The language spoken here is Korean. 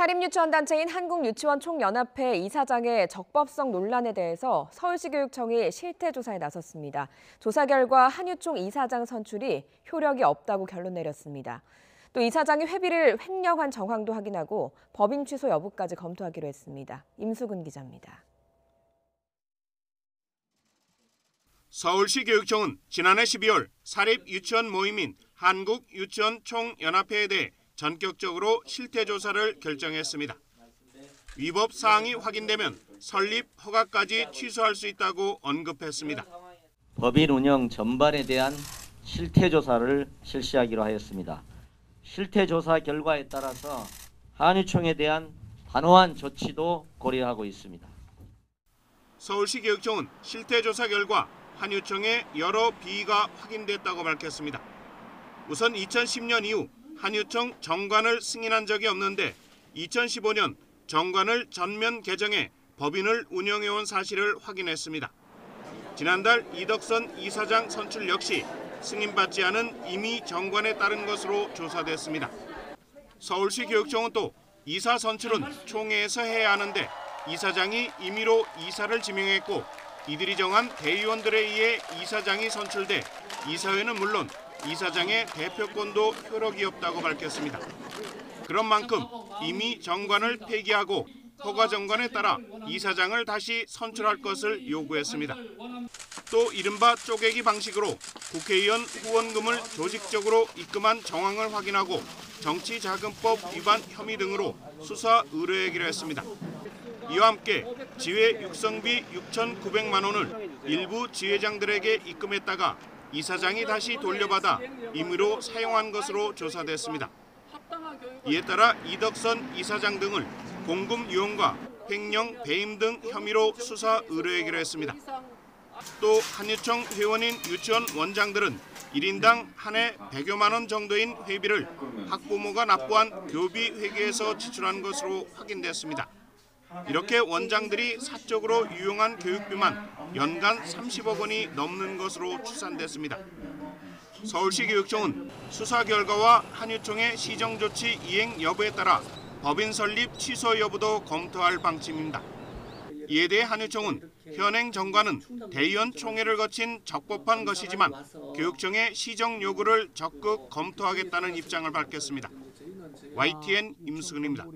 사립유치원단체인 한국유치원총연합회 이사장의 적법성 논란에 대해서 서울시 교육청이 실태조사에 나섰습니다. 조사 결과 한유총 이사장 선출이 효력이 없다고 결론 내렸습니다. 또 이사장이 회비를 횡령한 정황도 확인하고 법인 취소 여부까지 검토하기로 했습니다. 임수근 기자입니다. 서울시 교육청은 지난해 12월 사립유치원 모임인 한국유치원총연합회에 대해 전격적으로 실태조사를 결정했습니다. 위법 사항이 확인되면 설립 허가까지 취소할 수 있다고 언급했습니다. 법인 운영 전반에 대한 실태조사를 실시하기로 하였습니다. 실태조사 결과에 따라서 한유총에 대한 단호한 조치도 고려하고 있습니다. 서울시 교육청은 실태조사 결과 한유총의 여러 비위가 확인됐다고 밝혔습니다. 우선 2010년 이후 한유총 정관을 승인한 적이 없는데 2015년 정관을 전면 개정해 법인을 운영해온 사실을 확인했습니다. 지난달 이덕선 이사장 선출 역시 승인받지 않은 임의 정관에 따른 것으로 조사됐습니다. 서울시 교육청은 또 이사 선출은 총회에서 해야 하는데 이사장이 임의로 이사를 지명했고 이들이 정한 대의원들에 의해 이사장이 선출돼 이사회는 물론 이사장의 대표권도 효력이 없다고 밝혔습니다. 그런 만큼 임의 정관을 폐기하고 허가 정관에 따라 이사장을 다시 선출할 것을 요구했습니다. 또 이른바 쪼개기 방식으로 국회의원 후원금을 조직적으로 입금한 정황을 확인하고 정치자금법 위반 혐의 등으로 수사 의뢰하기로 했습니다. 이와 함께 지회 육성비 6,900만 원을 일부 지회장들에게 입금했다가 이사장이 다시 돌려받아 임의로 사용한 것으로 조사됐습니다. 이에 따라 이덕선 이사장 등을 공금 유용과 횡령, 배임 등 혐의로 수사 의뢰하기로 했습니다. 또 한유총 회원인 유치원 원장들은 1인당 한 해 100여만 원 정도인 회비를 학부모가 납부한 교비 회계에서 지출한 것으로 확인됐습니다. 이렇게 원장들이 사적으로 유용한 교육비만 연간 30억 원이 넘는 것으로 추산됐습니다. 서울시 교육청은 수사 결과와 한유총의 시정조치 이행 여부에 따라 법인 설립 취소 여부도 검토할 방침입니다. 이에 대해 한유총은 현행 정관은 대의원 총회를 거친 적법한 것이지만 교육청의 시정 요구를 적극 검토하겠다는 입장을 밝혔습니다. YTN 임수근입니다.